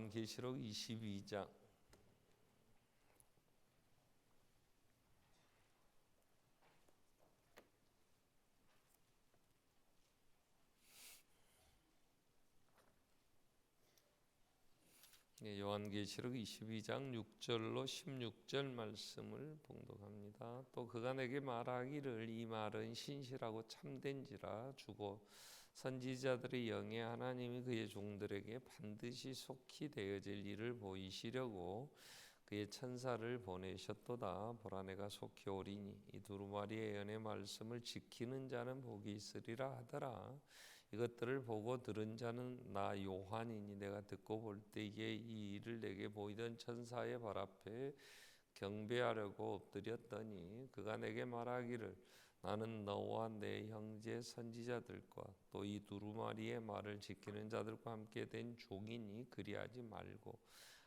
요한계시록 22장 요한계시록 22장 6절로 16절 말씀을 봉독합니다. 또 그가 내게 말하기를 이 말은 신실하고 참된지라 주고 선지자들의 영에 하나님이 그의 종들에게 반드시 속히 되어질 일을 보이시려고 그의 천사를 보내셨도다. 보라 내가 속히 오리니 이 두루마리의 예언의 말씀을 지키는 자는 복이 있으리라 하더라. 이것들을 보고 들은 자는 나 요한이니 내가 듣고 볼 때에 이 일을 내게 보이던 천사의 발 앞에 경배하려고 엎드렸더니 그가 내게 말하기를 나는 너와 내 형제 선지자들과 또 이 두루마리의 말을 지키는 자들과 함께 된 종이니 그리하지 말고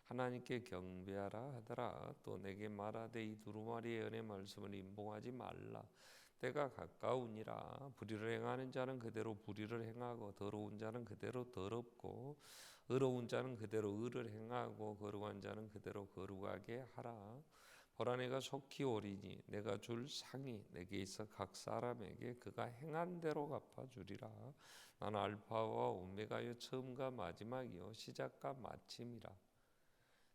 하나님께 경배하라 하더라. 또 내게 말하되 이 두루마리의 예언의 말씀을 임봉하지 말라. 때가 가까우니라. 불의를 행하는 자는 그대로 불의를 행하고 더러운 자는 그대로 더럽고 의로운 자는 그대로 의를 행하고 거룩한 자는 그대로 거룩하게 하라. 보라 내가 속히 오리니 내가 줄 상이 내게 있어 각 사람에게 그가 행한 대로 갚아주리라. 나는 알파와 오메가요 처음과 마지막이요 시작과 마침이라.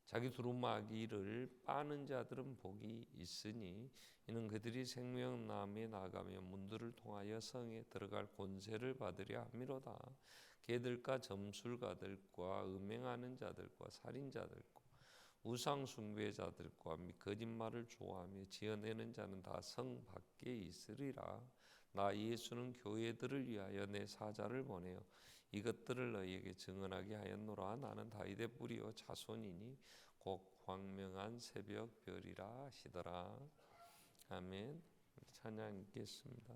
자기 두루마기를 빠는 자들은 복이 있으니 이는 그들이 생명나무에 나가며 문들을 통하여 성에 들어갈 권세를 받으려 함이로다. 개들과 점술가들과 음행하는 자들과 살인자들과 우상 숭배자들과 거짓말을 좋아하며 지어내는 자는 다 성 밖에 있으리라. 나 예수는 교회들을 위하여 내 사자를 보내어 이것들을 너희에게 증언하게 하였노라. 나는 다윗의 뿌리요 자손이니 곧 광명한 새벽 별이라 하시더라. 아멘. 찬양 읽겠습니다.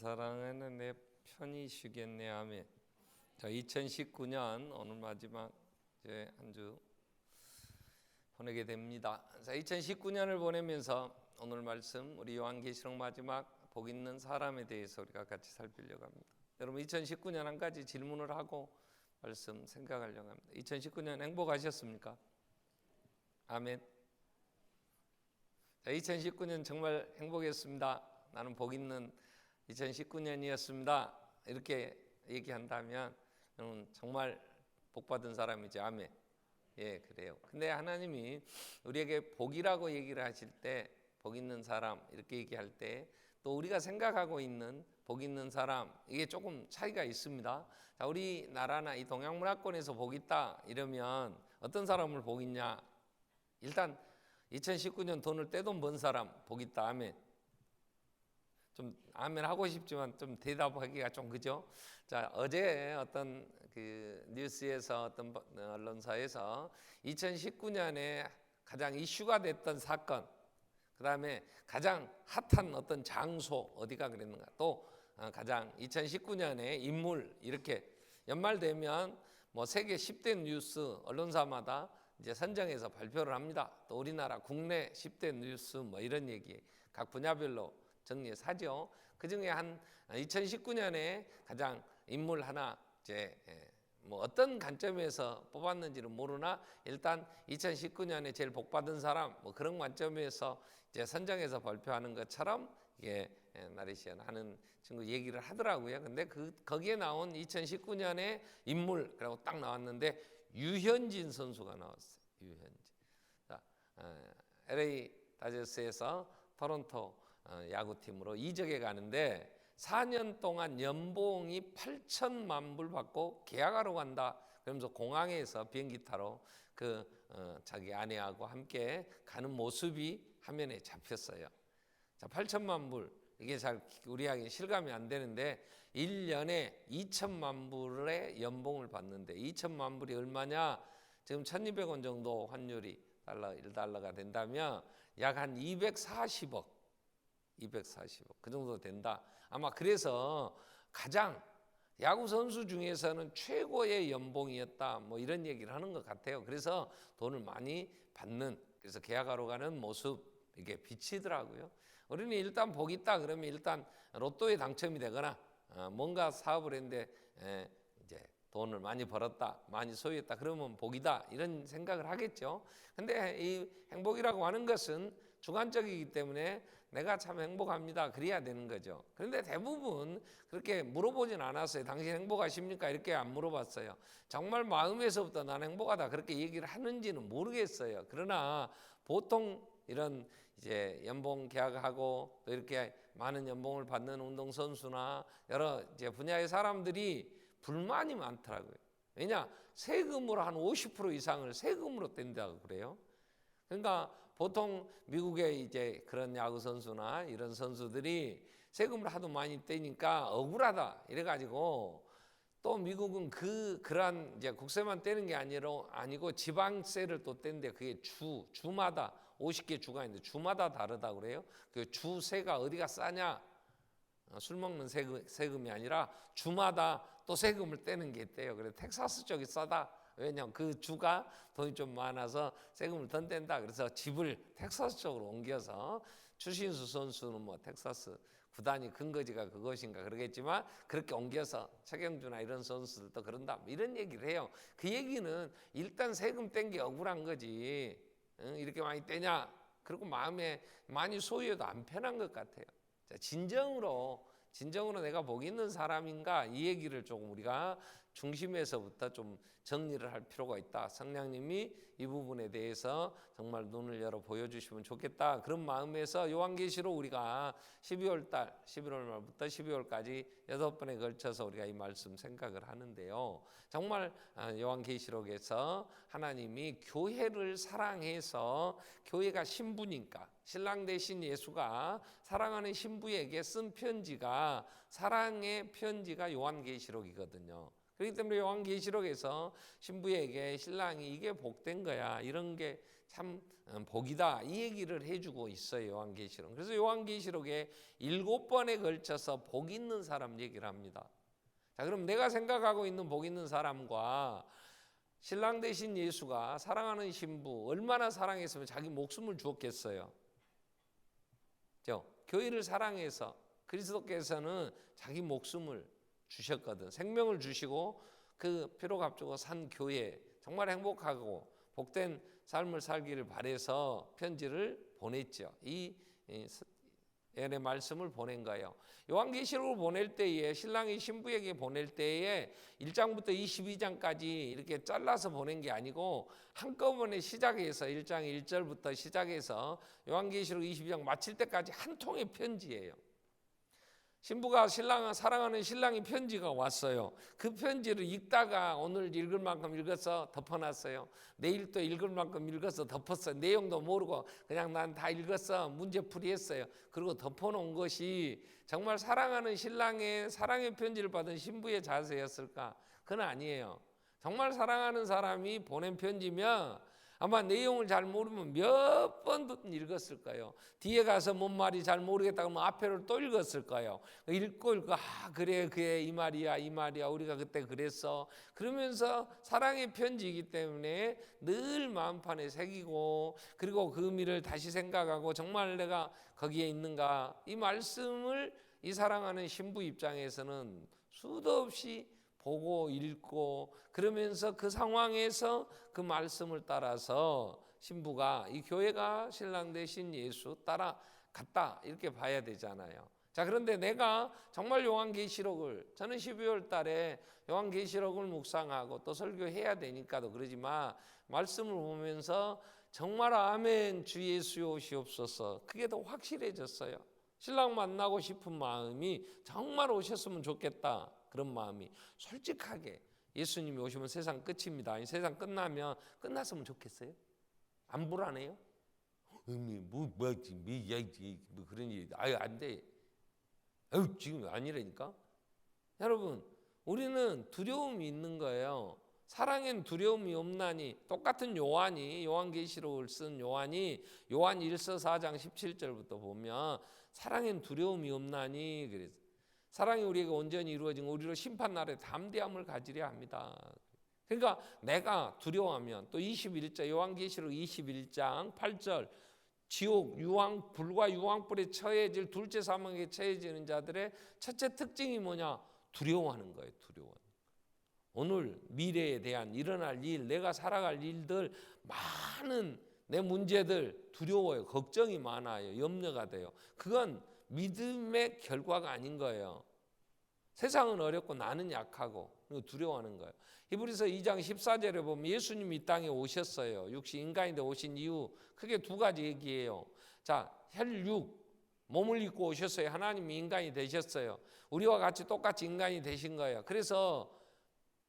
사랑하는 내 편이시겠네. 아멘. 자, 2019년 오늘 마지막 이제 한 주 보내게 됩니다. 자, 2019년을 보내면서 오늘 말씀 우리 요한계시록 마지막 복 있는 사람에 대해서 우리가 같이 살피려고 합니다. 여러분 2019년 한 가지 질문을 하고 말씀 생각하려고 합니다. 2019년 행복하셨습니까? 아멘. 자, 2019년 정말 행복했습니다. 나는 복 있는 2019년이었습니다. 이렇게 얘기한다면 정말 복 받은 사람이죠. 아멘. 예, 그래요. 근데 하나님이 우리에게 복이라고 얘기를 하실 때, 복 있는 사람 이렇게 얘기할 때, 또 우리가 생각하고 있는 복 있는 사람, 이게 조금 차이가 있습니다. 자, 우리나라나 이 동양문화권에서 복 있다 이러면 어떤 사람을 복 있냐? 일단 2019년 돈을 떼돈 번 사람 복 있다. 아멘. 좀 아멘 하고 싶지만 좀 대답하기가 좀 그죠? 자, 어제 어떤 그 뉴스에서 어떤 언론사에서 2019년에 가장 이슈가 됐던 사건, 그 다음에 가장 핫한 어떤 장소 어디가 그랬는가, 또 가장 2019년에 인물, 이렇게 연말되면 뭐 세계 10대 뉴스 언론사마다 이제 선정해서 발표를 합니다. 또 우리나라 국내 10대 뉴스 뭐 이런 얘기 각 분야별로 정리해서 하죠. 그 중에 한 2019년에 가장 인물 하나 이제 뭐 어떤 관점에서 뽑았는지는 모르나 일단 2019년에 제일 복 받은 사람 뭐 그런 관점에서 이제 선정해서 발표하는 것처럼 이게 나레시안 하는 친구 얘기를 하더라고요. 근데 거기에 나온 2019년의 인물 그리고 딱 나왔는데 유현진 선수가 나왔어요. 유현진. 자, LA 다저스에서 토론토 야구팀으로 이적해 가는데 4년 동안 연봉이 8천만 불 받고 계약하러 간다. 그러면서 공항에서 비행기 타러 자기 아내하고 함께 가는 모습이 화면에 잡혔어요. 자, 8천만 불 이게 잘 우리에게 실감이 안 되는데 1년에 2천만 불의 연봉을 받는데 2천만 불이 얼마냐? 지금 1,200원 정도 환율이 1달러가 된다면 약 한 240억 그 정도 된다. 아마 그래서 가장 야구 선수 중에서는 최고의 연봉이었다. 뭐 이런 얘기를 하는 것 같아요. 그래서 돈을 많이 받는, 그래서 계약하러 가는 모습 이게 비치더라고요. 우리는 일단 복 있다 그러면 일단 로또에 당첨이 되거나 뭔가 사업을 했는데 이제 돈을 많이 벌었다, 많이 소유했다 그러면 복이다 이런 생각을 하겠죠. 근데 이 행복이라고 하는 것은 주관적이기 때문에 내가 참 행복합니다 그래야 되는 거죠. 그런데 대부분 그렇게 물어보진 않았어요. 당신 행복하십니까? 이렇게 안 물어봤어요. 정말 마음에서부터 나는 행복하다 그렇게 얘기를 하는지는 모르겠어요. 그러나 보통 이런 이제 연봉 계약하고 또 이렇게 많은 연봉을 받는 운동선수나 여러 이제 분야의 사람들이 불만이 많더라고요. 왜냐? 세금으로 한 50% 이상을 세금으로 뗀다고 그래요. 그러니까 보통 미국의 이제 그런 야구 선수나 이런 선수들이 세금을 하도 많이 떼니까 억울하다 이래가지고, 또 미국은 그러한 이제 국세만 떼는 게 아니고 지방세를 또 뗀데 그게 주마다 50개 주가 있는데 주마다 다르다고 그래요. 그 주세가 어디가 싸냐? 술 먹는 세금이 아니라 주마다 또 세금을 떼는 게 있대요. 그래서 텍사스 쪽이 싸다. 왜냐하면 그 주가 돈이 좀 많아서 세금을 더 뗀다. 그래서 집을 텍사스 쪽으로 옮겨서, 추신수 선수는 뭐 텍사스 구단이 근거지가 그것인가 그러겠지만 그렇게 옮겨서, 최경주나 이런 선수들도 그런다 이런 얘기를 해요. 그 얘기는 일단 세금 뗀 게 억울한 거지. 이렇게 많이 떼냐? 그리고 마음에 많이 소유해도 안 편한 것 같아요. 자, 진정으로 내가 복 있는 사람인가, 이 얘기를 조금 우리가 중심에서부터 좀 정리를 할 필요가 있다. 성령님이 이 부분에 대해서 정말 눈을 열어 보여주시면 좋겠다. 그런 마음에서 요한계시록 우리가 11월 말부터 12월까지 6번에 걸쳐서 우리가 이 말씀 생각을 하는데요. 정말 요한계시록에서 하나님이 교회를 사랑해서, 교회가 신부니까 신랑 대신 예수가 사랑하는 신부에게 쓴 편지가, 사랑의 편지가 요한계시록이거든요. 그렇기 때문에 요한계시록에서 신부에게 신랑이 이게 복된 거야, 이런 게 참 복이다, 이 얘기를 해주고 있어요, 요한계시록. 그래서 요한계시록에 7번에 걸쳐서 복 있는 사람 얘기를 합니다. 자, 그럼 내가 생각하고 있는 복 있는 사람과 신랑 되신 예수가 사랑하는 신부 얼마나 사랑했으면 자기 목숨을 주었겠어요. 교회를 사랑해서 그리스도께서는 자기 목숨을 주셨거든. 생명을 주시고 그 피로 값주고 산 교회, 정말 행복하고 복된 삶을 살기를 바라서 편지를 보냈죠. 이 연의 말씀을 보낸 거예요. 요한계시록을 보낼 때에, 신랑이 신부에게 보낼 때에 1장부터 22장까지 이렇게 잘라서 보낸 게 아니고 한꺼번에 시작해서 1장 1절부터 시작해서 요한계시록 22장 마칠 때까지 한 통의 편지예요. 신부가 사랑하는 신랑이 편지가 왔어요. 그 편지를 읽다가 오늘 읽을 만큼 읽어서 덮어놨어요. 내일 또 읽을 만큼 읽어서 덮었어요. 내용도 모르고 그냥 난 다 읽었어, 문제풀이 했어요. 그리고 덮어놓은 것이 정말 사랑하는 신랑의 사랑의 편지를 받은 신부의 자세였을까? 그건 아니에요. 정말 사랑하는 사람이 보낸 편지면 아마 내용을 잘 모르면 몇 번도 읽었을 거예요. 뒤에 가서 뭔 말이 잘 모르겠다 그러면 앞에를 또 읽었을 거예요. 읽고 그래 이 말이야 우리가 그때 그랬어. 그러면서 사랑의 편지이기 때문에 늘 마음판에 새기고, 그리고 그 의미를 다시 생각하고 정말 내가 거기에 있는가, 이 말씀을 이 사랑하는 신부 입장에서는 수도 없이 보고 읽고, 그러면서 그 상황에서 그 말씀을 따라서 신부가 이 교회가 신랑 되신 예수 따라갔다, 이렇게 봐야 되잖아요. 자, 그런데 내가 정말 요한계시록을, 저는 12월 달에 요한계시록을 묵상하고 또 설교해야 되니까도 그러지만 말씀을 보면서 정말 아멘 주 예수여 오시옵소서, 그게 더 확실해졌어요. 신랑 만나고 싶은 마음이 정말 오셨으면 좋겠다, 그런 마음이 솔직하게, 예수님이 오시면 세상 끝입니다. 세상 끝나면 끝났으면 좋겠어요? 안 불안해요? 뭐 그런 일 안 돼. 지금 아니라니까. 여러분, 우리는 두려움이 있는 거예요. 사랑엔 두려움이 없나니. 똑같은 요한계시록을 쓴 요한이 요한 1서 4장 17절부터 보면 사랑엔 두려움이 없나니 그래서 사랑이 우리에게 온전히 이루어진 우리로 심판날에 담대함을 가지려 합니다. 그러니까 내가 두려워하면, 또 21장 요한계시록 21장 8절 지옥, 불과 유황불에 처해질, 둘째 사망에 처해지는 자들의 첫째 특징이 뭐냐? 두려워하는 거예요. 두려워. 오늘 미래에 대한 일어날 일, 내가 살아갈 일들, 많은 내 문제들 두려워요. 걱정이 많아요. 염려가 돼요. 그건 믿음의 결과가 아닌 거예요. 세상은 어렵고 나는 약하고 두려워하는 거예요. 히브리서 2장 14절에 보면 예수님이 이 땅에 오셨어요. 육신 인간인데 오신 이유 크게 두 가지 얘기예요. 자, 혈육 몸을 입고 오셨어요. 하나님이 인간이 되셨어요. 우리와 같이 똑같이 인간이 되신 거예요. 그래서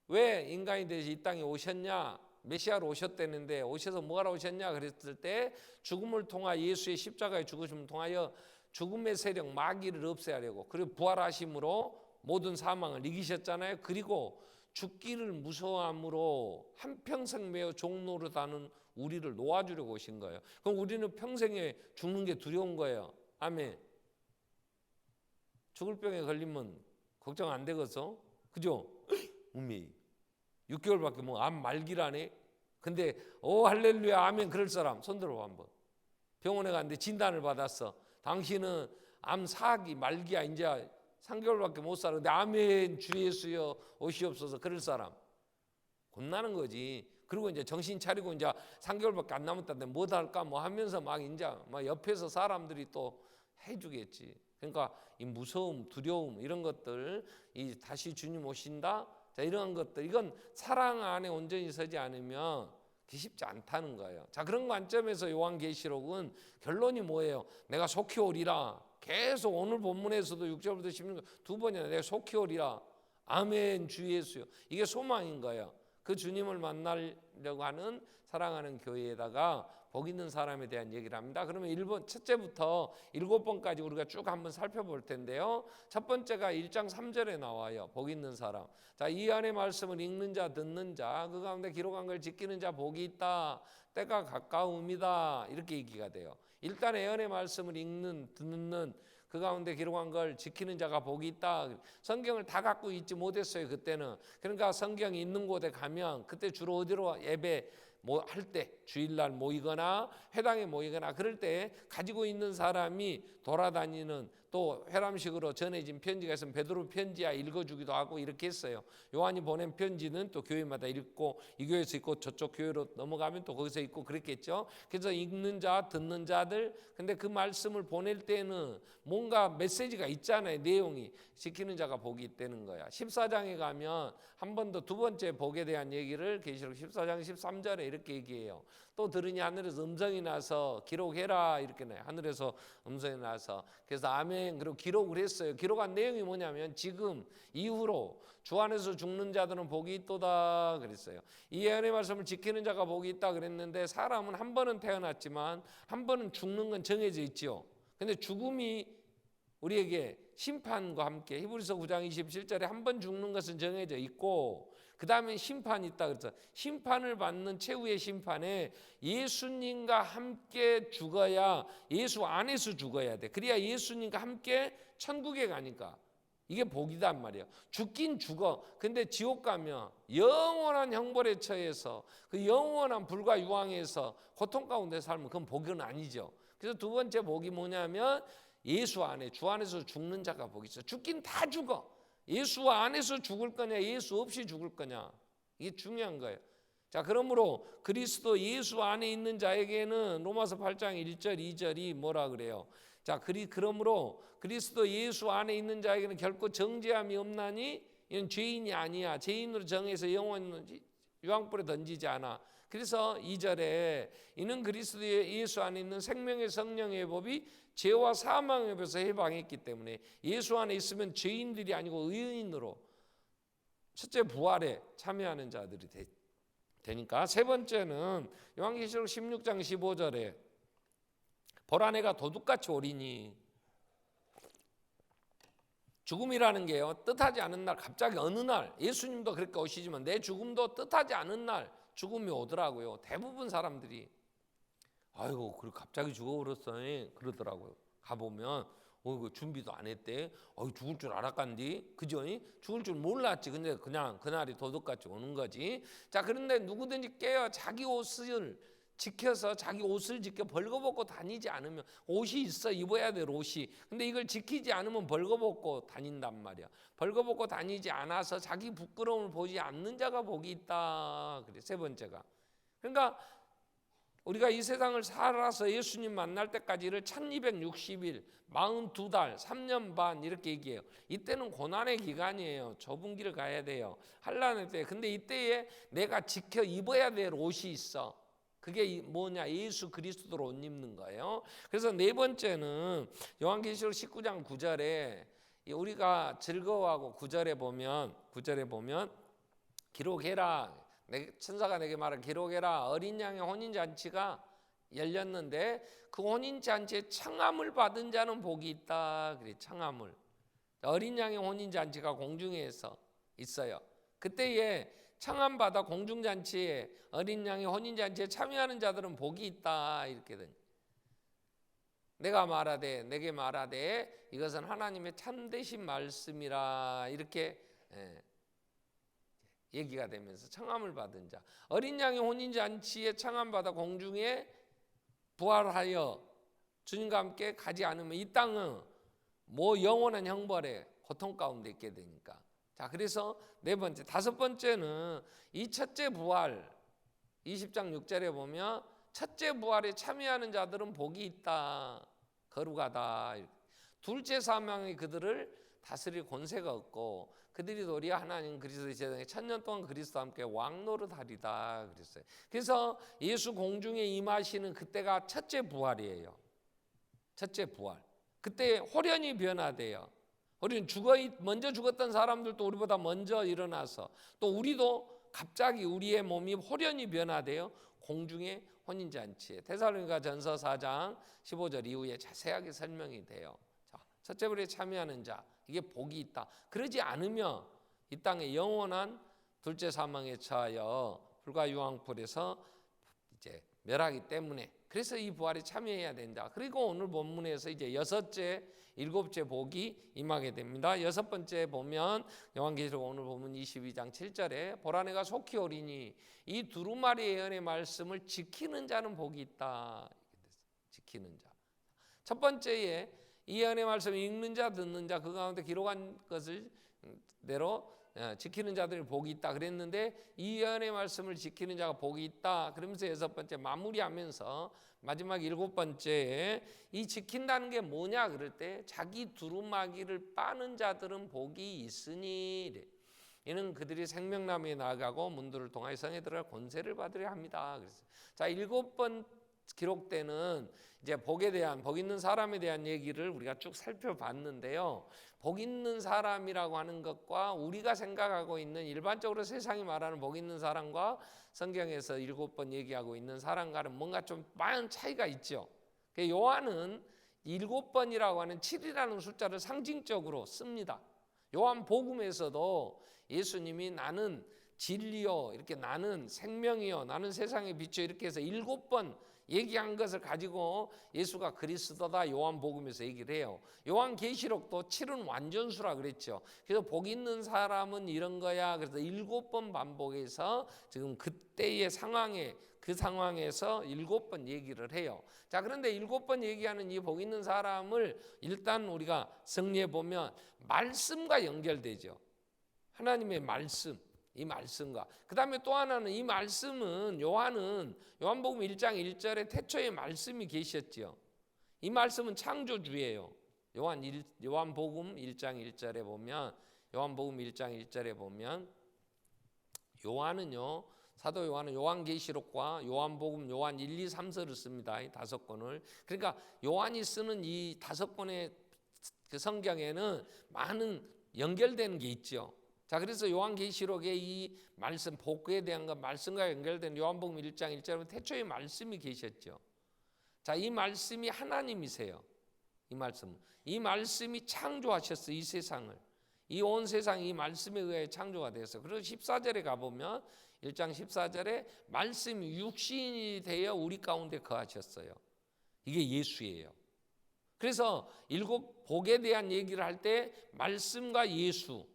왜 인간이 되시 이 땅에 오셨냐? 메시아로 오셨다는데, 오셔서 뭐하러 오셨냐 그랬을 때 죽음을 통하여, 예수의 십자가의 죽으심을 통하여 죽음의 세력 마귀를 없애하려고, 그리고 부활하심으로 모든 사망을 이기셨잖아요. 그리고 죽기를 무서워함으로 한평생 매어 종노릇하는 우리를 놓아주려고 오신 거예요. 그럼 우리는 평생에 죽는 게 두려운 거예요. 아멘. 죽을 병에 걸리면 걱정 안 되겠어? 그죠? 우미 6개월밖에 뭐 암 말기라네. 근데 할렐루야 아멘 그럴 사람 손 들어봐 한번. 병원에 갔는데 진단을 받았어. 당신은 암 4기 말기야, 이제 3개월밖에 못 살아. 근데 아멘 주 예수여 오시옵소서 그럴 사람. 겁나는 거지. 그리고 이제 정신 차리고 이제 3개월밖에 안 남았다는데 뭐 할까 뭐 하면서 막 이제 막 옆에서 사람들이 또 해주겠지. 그러니까 이 무서움, 두려움 이런 것들, 이 다시 주님 오신다, 자 이런 것들, 이건 사랑 안에 온전히 서지 않으면 쉽지 않다는 거예요. 자, 그런 관점에서 요한계시록은 결론이 뭐예요? 내가 속히 오리라. 계속 오늘 본문에서도 6절부터 16절 두 번이나 내가 속히 오리라. 아멘 주 예수요. 이게 소망인 거예요. 그 주님을 만나려고 하는 사랑하는 교회에다가 복 있는 사람에 대한 얘기를 합니다. 그러면 1번 첫째부터 7번까지 우리가 쭉 한번 살펴볼 텐데요. 첫 번째가 1장 3절에 나와요. 복 있는 사람. 자, 이 안의 말씀을 읽는 자 듣는 자 그 가운데 기록한 걸 지키는 자 복이 있다. 때가 가까움이다. 이렇게 얘기가 돼요. 일단 예언의 말씀을 읽는 듣는 그 가운데 기록한 걸 지키는 자가 복이 있다. 성경을 다 갖고 있지 못했어요 그때는. 그러니까 성경이 있는 곳에 가면 그때 주로 어디로 예배 뭐 할 때 주일날 모이거나 회당에 모이거나 그럴 때 가지고 있는 사람이 돌아다니는 또 회람식으로 전해진 편지가 있으면 베드로 편지야 읽어주기도 하고 이렇게 했어요. 요한이 보낸 편지는 또 교회마다 읽고 이 교회에서 읽고 저쪽 교회로 넘어가면 또 거기서 읽고 그랬겠죠. 그래서 읽는 자 듣는 자들 근데 그 말씀을 보낼 때는 뭔가 메시지가 있잖아요. 내용이 지키는 자가 복이 있다는 거야. 14장에 가면 한 번 더 두 번째 복에 대한 얘기를 계시록 14장 13절에 이렇게 얘기해요. 또 들으니 하늘에서 음성이 나서 기록해라 이렇게 나요. 하늘에서 음성이 나서 그래서 아멘 그리고 기록을 했어요. 기록한 내용이 뭐냐면 지금 이후로 주 안에서 죽는 자들은 복이 있도다 그랬어요. 이 예언의 말씀을 지키는 자가 복이 있다 그랬는데 사람은 한 번은 태어났지만 한 번은 죽는 건 정해져 있죠. 근데 죽음이 우리에게 심판과 함께 히브리서 9장 27절에 한 번 죽는 것은 정해져 있고 그 다음에 심판이 있다 그래서 심판을 받는 최후의 심판에 예수님과 함께 죽어야 예수 안에서 죽어야 돼. 그래야 예수님과 함께 천국에 가니까 이게 복이단 말이에요. 죽긴 죽어. 근데 지옥 가면 영원한 형벌에 처해서 그 영원한 불과 유황에서 고통 가운데 살면 그건 복은 아니죠. 그래서 두 번째 복이 뭐냐면 예수 안에 주 안에서 죽는 자가 복이 있어. 죽긴 다 죽어. 예수 안에서 죽을 거냐 예수 없이 죽을 거냐 이게 중요한 거예요. 자 그러므로 그리스도 예수 안에 있는 자에게는 로마서 8장 1절 2절이 뭐라 그래요. 자 그러므로 그리스도 예수 안에 있는 자에게는 결코 정죄함이 없나니 이건 죄인이 아니야. 죄인으로 정해서 영원히 유황불에 던지지 않아. 그래서 2절에 이는 그리스도 예수 안에 있는 생명의 성령의 법이 죄와 사망의 법에서 해방했기 때문에 예수 안에 있으면 죄인들이 아니고 의인으로 첫째 부활에 참여하는 자들이 되니까 세 번째는 요한계시록 16장 15절에 보라 내가 도둑같이 오리니 죽음이라는 게요 뜻하지 않은 날 갑자기 어느 날 예수님도 그렇게 오시지만 내 죽음도 뜻하지 않은 날 죽음이 오더라고요. 대부분 사람들이 아이고 그리고 갑자기 죽어버렸어 그러더라고요. 가보면 그 준비도 안 했대. 죽을 줄 알았간디 그죠? 죽을 줄 몰랐지. 근데 그냥 그날이 도둑같이 오는 거지. 자 그런데 누구든지 깨어 자기 옷을 지켜서 자기 옷을 지켜 벌거벗고 다니지 않으면 옷이 있어 입어야 될 옷이 근데 이걸 지키지 않으면 벌거벗고 다닌단 말이야. 벌거벗고 다니지 않아서 자기 부끄러움을 보지 않는 자가 복이 있다. 그래 세 번째가 그러니까 우리가 이 세상을 살아서 예수님 만날 때까지를 1260일 42달 3년 반 이렇게 얘기해요. 이때는 고난의 기간이에요. 좁은 길을 가야 돼요. 환난의 때. 근데 이때에 내가 지켜 입어야 될 옷이 있어. 그게 뭐냐 예수 그리스도로 옷 입는 거예요. 그래서 네 번째는 요한계시록 19장 9절에 우리가 즐거워하고 9절에 보면 기록해라 천사가 내게 말을 기록해라 어린 양의 혼인잔치가 열렸는데 그 혼인잔치에 청함을 받은 자는 복이 있다 그래 청함을 어린 양의 혼인잔치가 공중에서 있어요. 그때에 청함받아 공중잔치에 어린 양의 혼인잔치에 참여하는 자들은 복이 있다 이렇게 된 내가 말하되 내게 말하되 이것은 하나님의 참되신 말씀이라 이렇게 얘기가 되면서 청함을 받은 자 어린 양의 혼인잔치에 청함받아 공중에 부활하여 주님과 함께 가지 않으면 이 땅은 뭐 영원한 형벌에 고통 가운데 있게 되니까 자 그래서 네 번째 다섯 번째는 이 첫째 부활 20장 6절에 보면 첫째 부활에 참여하는 자들은 복이 있다 거룩하다 둘째 사망이 그들을 다스릴 권세가 없고 그들이 도리어 하나님 그리스도의 제장에 1000년 동안 그리스도와 함께 왕노릇하리다 그랬어요. 그래서 예수 공중에 임하시는 그때가 첫째 부활이에요. 첫째 부활. 그때 호련히 변화돼요. 우리는 먼저 죽었던 사람들도 우리보다 먼저 일어나서 또 우리도 갑자기 우리의 몸이 호련히 변화돼요. 공중에 혼인잔치에 데살로니가전서 4장 15절 이후에 자세하게 설명이 돼요. 자, 첫째 불에 참여하는 자, 이게 복이 있다. 그러지 않으면 이 땅에 영원한 둘째 사망에 처하여 불과 유황불에서 이제 멸하기 때문에, 그래서 이 부활에 참여해야 된다. 그리고 오늘 본문에서 이제 일곱째 복이 임하게 됩니다. 여섯 번째 보면 요한계시록 오늘 보면 22장 7절에 보라 내가 속히 오리니 이 두루마리 예언의 말씀을 지키는 자는 복이 있다. 지키는 자. 첫 번째에 이 예언의 말씀을 읽는 자 듣는 자 그 가운데 기록한 것을 대로 지키는 자들이 복이 있다 그랬는데, 이 예언의 말씀을 지키는 자가 복이 있다 그러면서 여섯 번째 마무리하면서 마지막 일곱 번째에 이 지킨다는 게 뭐냐 그럴 때 자기 두루마기를 빠는 자들은 복이 있으니 이는 그들이 생명나무에 나아가고 문들을 통하여 성에 들어갈 권세를 받으려 합니다. 그래서 자, 일곱 번 기록되는 이제 복 있는 사람에 대한 얘기를 우리가 쭉 살펴봤는데요. 복 있는 사람이라고 하는 것과 우리가 생각하고 있는 일반적으로 세상이 말하는 복 있는 사람과 성경에서 일곱 번 얘기하고 있는 사람과는 뭔가 좀 많은 차이가 있죠. 요한은 일곱 번이라고 하는 7이라는 숫자를 상징적으로 씁니다. 요한 복음에서도 예수님이 나는 진리요, 이렇게 나는 생명이요, 나는 세상의 빛이요, 이렇게 해서 일곱 번 얘기한 것을 가지고 예수가 그리스도다 요한복음에서 얘기를 해요. 요한계시록도 7은 완전수라 그랬죠. 그래서 복 있는 사람은 이런 거야. 그래서 일곱 번 반복해서 지금 그때의 상황에 그 상황에서 일곱 번 얘기를 해요. 자, 그런데 일곱 번 얘기하는 이 복 있는 사람을 일단 우리가 정리해 보면 말씀과 연결되죠. 하나님의 말씀. 이 말씀과 그 다음에 또 하나는 이 말씀은 요한복음 1장 1절에 태초에 말씀이 계셨죠. 이 말씀은 창조주예요. 요한복음 1장 1절에 보면 사도 요한은 요한계시록과 요한복음, 요한 1, 2, 3서를 씁니다. 이 5권을. 그러니까 요한이 쓰는 이 5권의 그 성경에는 많은 연결되는 게 있죠. 자, 그래서 요한계시록의 이 말씀, 복에 대한 것, 말씀과 연결된 요한복음 1장 1절에 태초에 말씀이 계셨죠. 자, 이 말씀이 하나님이세요. 이 말씀이 창조하셨어요. 이 세상을. 이 온 세상이 이 말씀에 의해 창조가 되었어요. 그리고 14절에 가보면 1장 14절에 말씀이 육신이 되어 우리 가운데 거하셨어요. 이게 예수예요. 그래서 일곱 복에 대한 얘기를 할 때 말씀과 예수,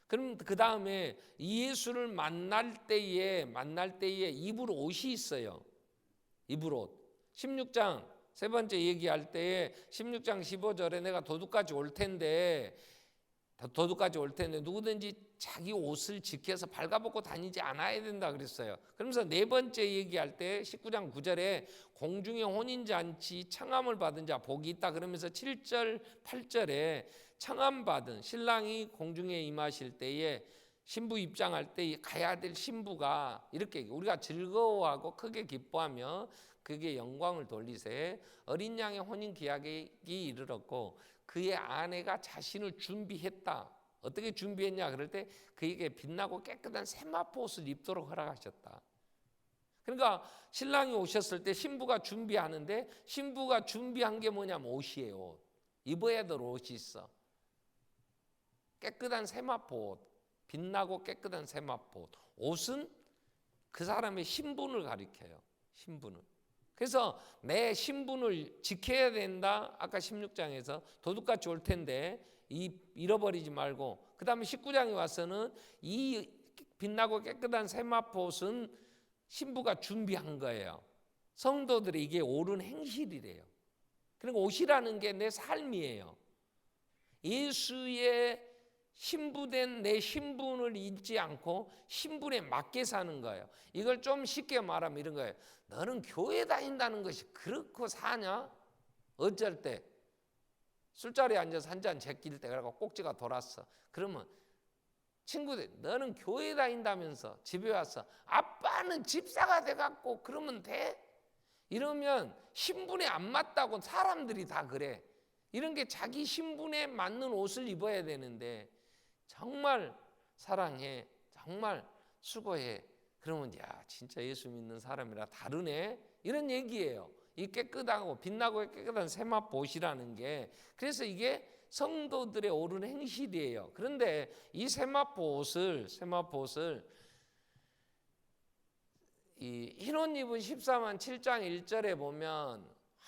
그럼 그 다음에 이 예수를 만날 때에 입을 옷이 있어요. 입을 옷. 16장 세 번째 얘기할 때에 16장 15절에 내가 도둑까지 올 텐데 누구든지 자기 옷을 지켜서 발가벗고 다니지 않아야 된다 그랬어요. 그러면서 네 번째 얘기할 때 19장 9절에 공중의 혼인잔치 청함을 받은 자 복이 있다 그러면서 7절 8절에 청함받은 신랑이 공중에 임하실 때에 신부 입장할 때 가야 될 신부가 이렇게 우리가 즐거워하고 크게 기뻐하며 그게 영광을 돌리세 어린 양의 혼인 기약이 이르렀고 그의 아내가 자신을 준비했다. 어떻게 준비했냐 그럴 때 그에게 빛나고 깨끗한 세마포 옷을 입도록 허락하셨다. 그러니까 신랑이 오셨을 때 신부가 준비하는데 신부가 준비한 게 뭐냐면 옷이에요. 옷. 입어야 될 옷이 있어. 깨끗한 세마포 옷, 빛나고 깨끗한 세마포 옷. 옷은 그 사람의 신분을 가리켜요. 신분을. 그래서 내 신분을 지켜야 된다. 아까 16장에서 도둑같이 올 텐데 잃어버리지 말고, 그 다음에 19장에 와서는 이 빛나고 깨끗한 세마포 옷은 신부가 준비한 거예요. 성도들이 이게 옳은 행실이래요. 그러니까 옷이라는 게 내 삶이에요. 예수의 신부된 내 신분을 잊지 않고 신분에 맞게 사는 거예요. 이걸 좀 쉽게 말하면 이런 거예요. 너는 교회 다닌다는 것이 그렇고 사냐? 어쩔 때 술자리에 앉아서 한 잔 제낄 때 그래서 꼭지가 돌았어. 그러면 친구들 너는 교회 다닌다면서 집에 와서 아빠는 집사가 돼갖고 그러면 돼? 이러면 신분에 안 맞다고 사람들이 다 그래. 이런 게 자기 신분에 맞는 옷을 입어야 되는데 정말 사랑해, 정말 수고해. 그러면 야 진짜 예수 믿는 사람이라 다르네. 이런 얘기예요. 이 깨끗하고 빛나고 깨끗한 세마포옷이라는 게. 그래서 이게 성도들의 옳은 행실이에요. 그런데 이 세마포옷을 이 흰옷 입은 14만 7장 1절에 보면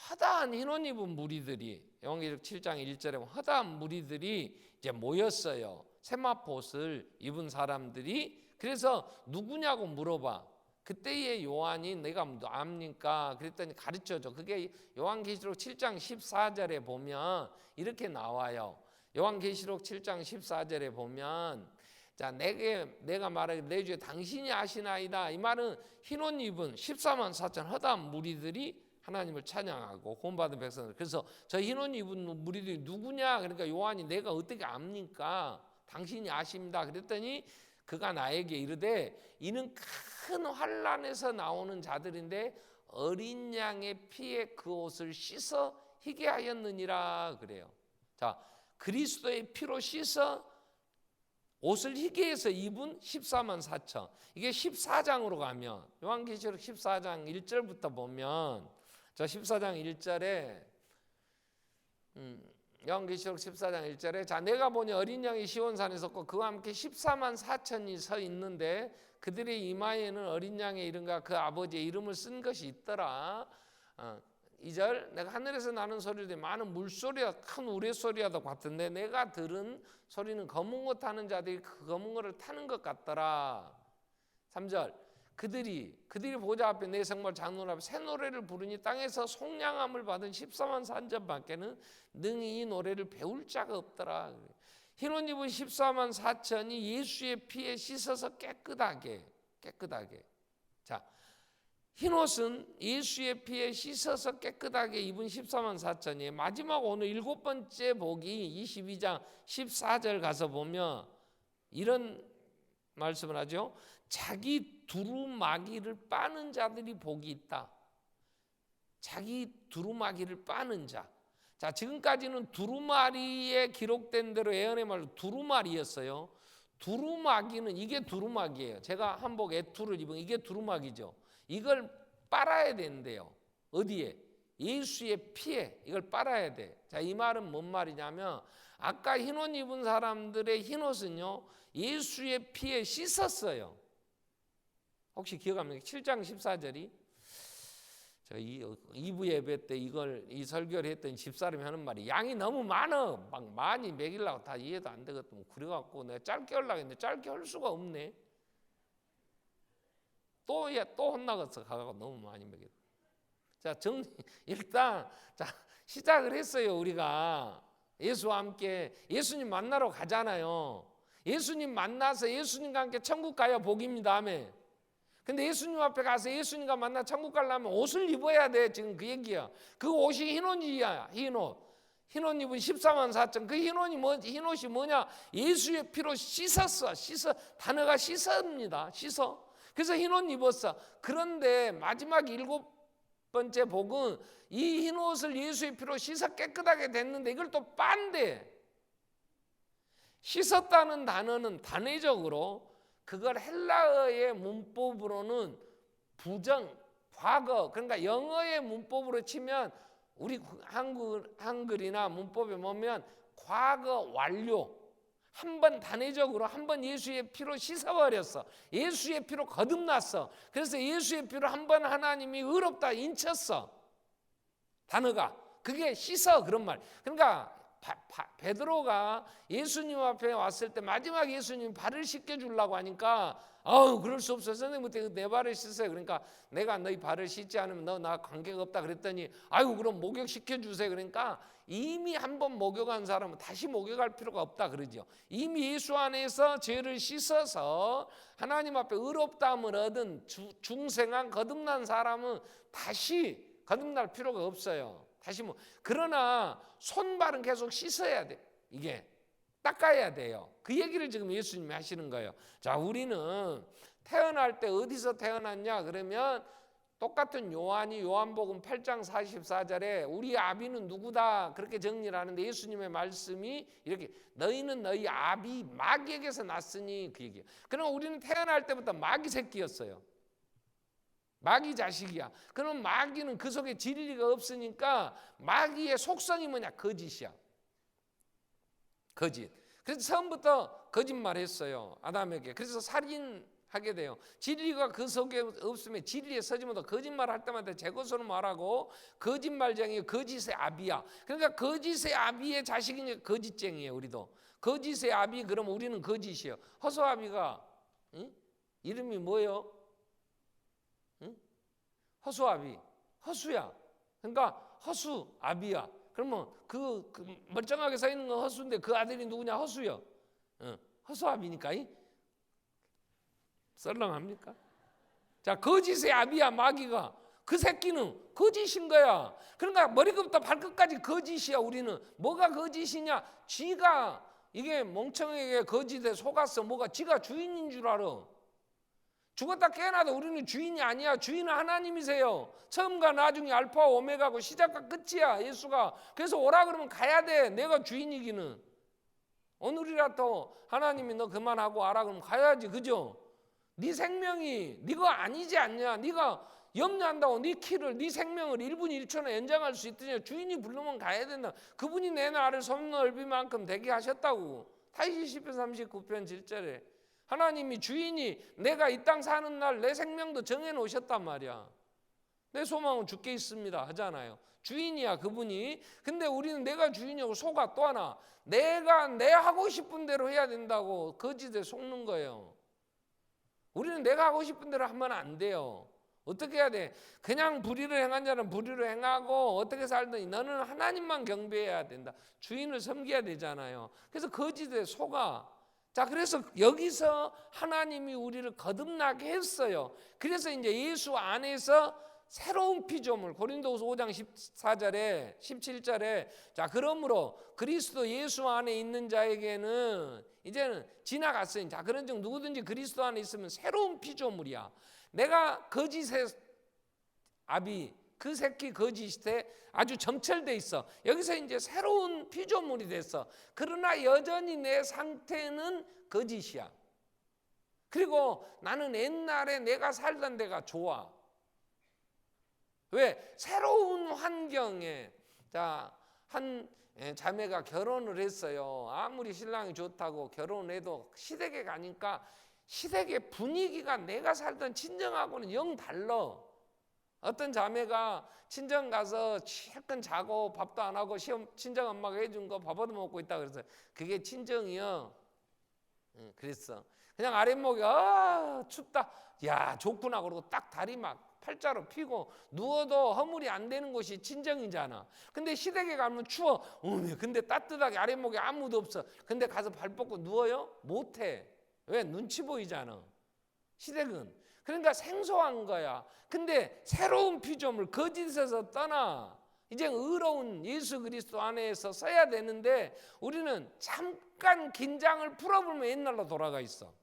허다한 흰옷 입은 무리들이, 요한계시록 7장 1절에 보면 허다한 무리들이 이제 모였어요. 세마포옷을 입은 사람들이. 그래서 누구냐고 물어봐. 그때의 요한이 내가 압니까? 그랬더니 가르쳐줘. 그게 요한계시록 7장 14절에 보면 이렇게 나와요. 요한계시록 7장 14절에 보면, 자, 내가 말하기 내 주에 당신이 아시나이다. 이 말은 흰옷 입은 14만 4천 허다한 무리들이 하나님을 찬양하고 구원받은 백성들. 그래서 저 흰옷 입은 무리들이 누구냐? 그러니까 요한이 내가 어떻게 압니까? 당신이 아십니다. 그랬더니 그가 나에게 이르되 이는 큰 환난에서 나오는 자들인데 어린 양의 피에 그 옷을 씻어 희게 하였느니라 그래요. 자, 그리스도의 피로 씻어 옷을 희게 해서 입은 14만 4천. 이게 14장으로 가면 요한계시록 14장 1절부터 보면, 자, 14장 1절에 요한계시록 14장 1절에 자, 내가 보니 어린 양이 시온산에 섰고 그와 함께 14만 4천이 서 있는데 그들의 이마에는 어린 양의 이름과 그 아버지의 이름을 쓴 것이 있더라. 2절 내가 하늘에서 나는 소리를 많은 물소리와 큰 우레소리와도 같은데 내가 들은 소리는 검은 것 타는 자들이 그 검은 것을 타는 것 같더라. 3절 그들이 보좌 앞에 내 성막 장로 앞에 새 노래를 부르니 땅에서 속량함을 받은 14만 4천 밖에는 능히 이 노래를 배울 자가 없더라. 흰옷 입은 14만 4천이 예수의 피에 씻어서 깨끗하게. 자, 흰옷은 예수의 피에 씻어서 깨끗하게 입은 14만 4천이에요. 마지막 오늘 7번째 복이 22장 14절 가서 보면 이런 말씀을 하죠. 자기 두루마기를 빠는 자들이 복이 있다. 자기 두루마기를 빠는 자. 자, 지금까지는 두루마리에 기록된 대로 예언의 말로 두루마리였어요. 두루마기는 이게 두루마기예요. 제가 한복 애투를 입은 이게 두루마기죠. 이걸 빨아야 된대요. 어디에? 예수의 피에 이걸 빨아야 돼. 자, 이 말은 뭔 말이냐면 아까 흰옷 입은 사람들의 흰옷은요 예수의 피에 씻었어요. 혹시 기억합니까? 7장 14절이 제가 2부 예배 때 이 설교를 했더니 집사람이 하는 말이 혼이 너무 많아. 막 많이 먹이려고 다 이해도 안 되거든. 그래갖고 내가 짧게 하려고 했는데 짧게 할 수가 없네. 또 혼나겠어. 가고 너무 많이 먹였다. 자, 일단 시작을 했어요. 우리가 예수와 함께 예수님 만나러 가잖아요. 예수님 만나서 예수님과 함께 천국 가야 복입니다. 아멘. 근데 예수님 앞에 가서 예수님과 만나 천국 가려면 옷을 입어야 돼. 지금 그 얘기야. 그 옷이 흰옷이야. 흰옷 입은 14만 4천. 그 흰옷이 뭐냐? 예수의 피로 씻었어. 단어가 씻습니다. 씻어. 그래서 흰옷 입었어. 그런데 마지막 7번째 복은 이 흰옷을 예수의 피로 씻어 깨끗하게 됐는데 이걸 또 빤대. 씻었다는 단어는 단회적으로 그걸 헬라어의 문법으로는 부정, 과거, 그러니까 영어의 문법으로 치면 우리 한글이나 문법에 보면 과거 완료. 한번 단회적으로 한번 예수의 피로 씻어버렸어. 예수의 피로 거듭났어. 그래서 예수의 피로 한번 하나님이 의롭다 인쳤어. 단어가 그게 씻어 그런 말. 그러니까 베드로가 예수님 앞에 왔을 때 마지막 예수님 발을 씻겨주려고 하니까 그럴 수 없어. 선생님한테 내 발을 씻어요. 그러니까 내가 너희 발을 씻지 않으면 너 나 관계가 없다 그랬더니 그럼 목욕시켜주세요. 그러니까 이미 한번 목욕한 사람은 다시 목욕할 필요가 없다 그러죠. 이미 예수 안에서 죄를 씻어서 하나님 앞에 의롭다함을 얻은 중생한 거듭난 사람은 다시 거듭날 필요가 없어요. 다시 그러나 손발은 계속 씻어야 돼. 이게 닦아야 돼요. 그 얘기를 지금 예수님이 하시는 거예요. 자, 우리는 태어날 때 어디서 태어났냐 그러면 똑같은 요한복음 8장 44절에 우리 아비는 누구다 그렇게 정리를 하는데 예수님의 말씀이 이렇게 너희는 너희 아비 마귀에게서 났으니 그 얘기예요. 그러나 우리는 태어날 때부터 마귀 새끼였어요. 마귀 자식이야. 그럼 마귀는 그 속에 진리가 없으니까 마귀의 속성이 뭐냐? 거짓이야. 거짓. 그래서 처음부터 거짓말했어요, 아담에게. 그래서 살인하게 돼요. 진리가 그 속에 없으면 진리에 서지 못하고 거짓말할 때마다 제 것으로 말하고 거짓말쟁이, 거짓의 아비야. 그러니까 거짓의 아비의 자식이니까 거짓쟁이에요. 우리도 거짓의 아비. 그럼 우리는 거짓이에요. 허수아비가 이름이 뭐예요? 허수아비, 허수야. 그러니까 허수아비야. 그러면 그 멀쩡하게 서 있는 건 허수인데 그 아들이 누구냐? 허수요. 허수아비니까. 썰렁합니까? 자, 거짓의 아비야, 마귀가. 그 새끼는 거짓인 거야. 그러니까 머리끝부터 발끝까지 거짓이야. 우리는 뭐가 거짓이냐? 지가 이게 멍청하게 거짓에 속았어. 뭐가 지가 주인인 줄 알아. 죽었다 깨어나도 우리는 주인이 아니야. 주인은 하나님이세요. 처음과 나중에 알파와 오메가고 시작과 끝이야, 예수가. 그래서 오라 그러면 가야 돼. 내가 주인이기는. 오늘이라도 하나님이 너 그만하고 와라 그러면 가야지, 그죠? 네 생명이 네거 아니지 않냐? 네가 염려한다고 네 키를, 네 생명을 1분 1초나 연장할 수 있더니 주인이 부르면 가야 된다. 그분이 내 나를 손 넓이만큼 되게 하셨다고. 타이시 10편 39편 7절에 하나님이 주인이 내가 이 땅 사는 날 내 생명도 정해놓으셨단 말이야. 내 소망은 주께 있습니다 하잖아요. 주인이야 그분이. 근데 우리는 내가 주인이고 속아. 또 하나, 내가 내 하고 싶은 대로 해야 된다고 거짓에 속는 거예요. 우리는 내가 하고 싶은 대로 하면 안 돼요. 어떻게 해야 돼? 그냥 불의를 행한 자는 불의를 행하고 어떻게 살든지 너는 하나님만 경배해야 된다. 주인을 섬겨야 되잖아요. 그래서 거짓에 속아. 자, 그래서 여기서 하나님이 우리를 거듭나게 했어요. 그래서 이제 예수 안에서 새로운 피조물, 고린도후서 5장 14절에 17절에 자, 그러므로 그리스도 예수 안에 있는 자에게는 이제는 지나갔어요. 자, 그런즉 누구든지 그리스도 안에 있으면 새로운 피조물이야. 내가 거짓의 아비, 그 새끼 거짓에 아주 점철돼 있어. 여기서 이제 새로운 피조물이 됐어. 그러나 여전히 내 상태는 거짓이야. 그리고 나는 옛날에 내가 살던 데가 좋아. 왜? 새로운 환경에. 자, 한 자매가 결혼을 했어요. 아무리 신랑이 좋다고 결혼해도 시댁에 가니까 시댁의 분위기가 내가 살던 친정하고는 영 달라. 어떤 자매가 친정 가서 실컷 자고 밥도 안 하고 친정 엄마가 해준 거 밥 얻어 먹고 있다 그래서 그게 친정이요. 그랬어. 그냥 아랫목이 춥다. 야, 좋구나 그러고 딱 다리 막 팔자로 피고 누워도 허물이 안 되는 곳이 친정이잖아. 근데 시댁에 가면 추워. 근데 따뜻하게 아랫목에 아무도 없어. 근데 가서 발 뻗고 누워요? 못해. 왜? 눈치 보이잖아. 시댁은. 그러니까 생소한 거야. 근데 새로운 피조물, 거짓에서 떠나 이제 의로운 예수 그리스도 안에서 써야 되는데 우리는 잠깐 긴장을 풀어보면 옛날로 돌아가 있어.